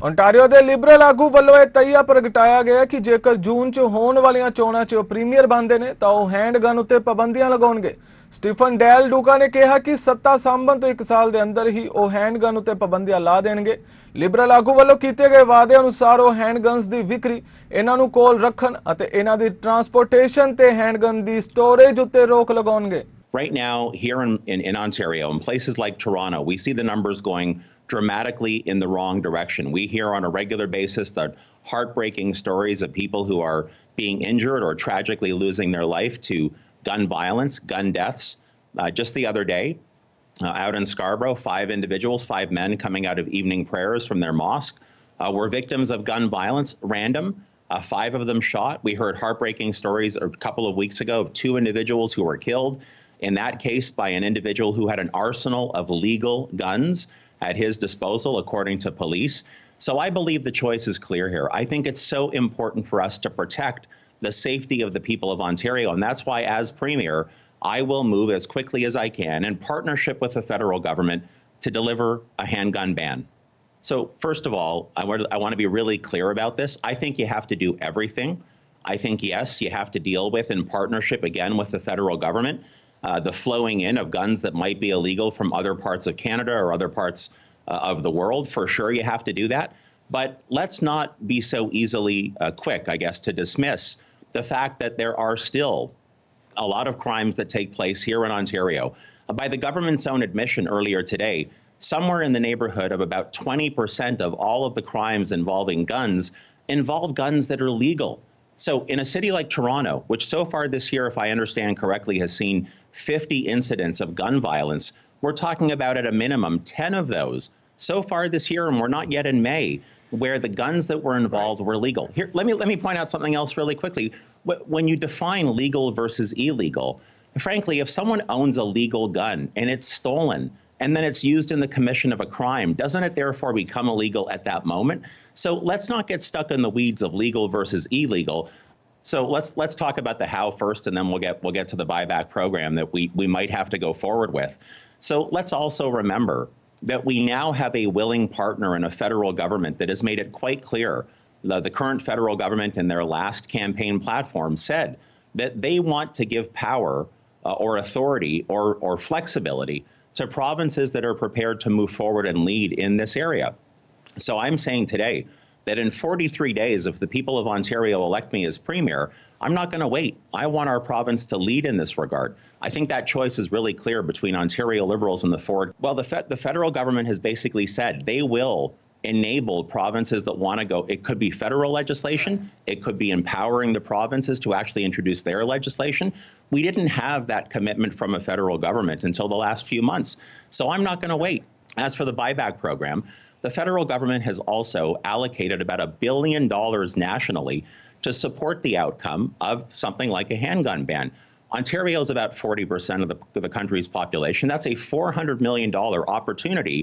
Ontario ਦੇ Liberal ਆਗੂ ਵੱਲੋਂ ਇਹ ਤਈਆ ਪ੍ਰਗਟਾਇਆ ਗਿਆ ਕਿ ਜੇਕਰ ਜੂਨ 'ਚ ਹੋਣ ਵਾਲੀਆਂ ਚੋਣਾਂ 'ਚ ਉਹ ਪ੍ਰੀਮੀਅਰ ਬਣਦੇ ਨੇ ਤਾਂ ਉਹ ਹੈਂਡਗਨ ਉੱਤੇ ਪਾਬੰਦੀਆਂ ਲਗਾਉਣਗੇ। ਸਟੀਫਨ ਡੈਲ ਡੂਕਾ ਨੇ ਕਿਹਾ ਕਿ ਸੱਤਾ ਸਾਂਭਣ ਤੋਂ 1 ਸਾਲ ਦੇ ਅੰਦਰ ਹੀ ਉਹ ਹੈਂਡਗਨ ਉੱਤੇ ਪਾਬੰਦੀਆਂ ਲਾ ਦੇਣਗੇ। ਲਿਬਰਲ ਆਗੂ ਵੱਲੋਂ ਕੀਤੇ ਗਏ ਵਾਅਦੇ ਅਨੁਸਾਰ ਉਹ ਹੈਂਡਗਨਸ ਦੀ ਵਿਕਰੀ, ਇਹਨਾਂ ਨੂੰ ਕੋਲ ਰੱਖਣ ਅਤੇ ਇਹਨਾਂ ਦੀ ਟਰਾਂਸਪੋਰਟੇਸ਼ਨ ਤੇ ਹੈਂਡਗਨ ਦੀ ਸਟੋਰੇਜ ਉੱਤੇ ਰੋਕ ਲਗਾਉਣਗੇ। Right now, here in Ontario, in places like Toronto, we see the numbers going dramatically in the wrong direction. We hear on a regular basis the heartbreaking stories of people who are being injured or tragically losing their life to gun violence, gun deaths. Just the other day, out in Scarborough, 5 individuals, 5 men coming out of evening prayers from their mosque, were victims of gun violence, random. 5 of them shot. We heard heartbreaking stories a couple of weeks ago of 2 individuals who were killed, in that case by an individual who had an arsenal of legal guns at his disposal, according to police. So I believe the choice is clear here. I think it's so important for us to protect the safety of the people of Ontario, and that's why, as Premier, I will move as quickly as I can in partnership with the federal government to deliver a handgun ban. So first of all, I want to be really clear about this. I think you have to do everything. I think, yes, you have to deal with, in partnership again with the federal government, the flowing in of guns that might be illegal from other parts of Canada or other parts of the world. For sure, you have to do that. But let's not be so easily quick, I guess, to dismiss the fact that there are still a lot of crimes that take place here in Ontario. By the government's own admission earlier today, somewhere in the neighborhood of about 20% of all of the crimes involving guns involve guns that are legal. So in a city like Toronto, which so far this year, if I understand correctly, has seen 50 incidents of gun violence, we're talking about at a minimum 10 of those so far this year, and we're not yet in May, where the guns that were involved were legal. Here, let me point out something else really quickly. When you define legal versus illegal, frankly, if someone owns a legal gun and it's stolen, and then it's used in the commission of a crime, doesn't it therefore become illegal at that moment? So let's not get stuck in the weeds of legal versus illegal. So let's talk about the how first, and then we'll get to the buyback program that we might have to go forward with. So let's also remember that we now have a willing partner in a federal government that has made it quite clear. The current federal government in their last campaign platform said that they want to give power or authority or flexibility to provinces that are prepared to move forward and lead in this area. So I'm saying today that in 43 days, if the people of Ontario elect me as Premier, I'm not going to wait. I want our province to lead in this regard. I think that choice is really clear between Ontario Liberals and the Ford. Well, the federal government has basically said they will enable provinces that want to go. It could be federal legislation. It could be empowering the provinces to actually introduce their legislation. We didn't have that commitment from a federal government until the last few months. So I'm not going to wait. As for the buyback program, the federal government has also allocated about $1 billion nationally to support the outcome of something like a handgun ban. Ontario is about 40% of the country's population. That's a $400 million opportunity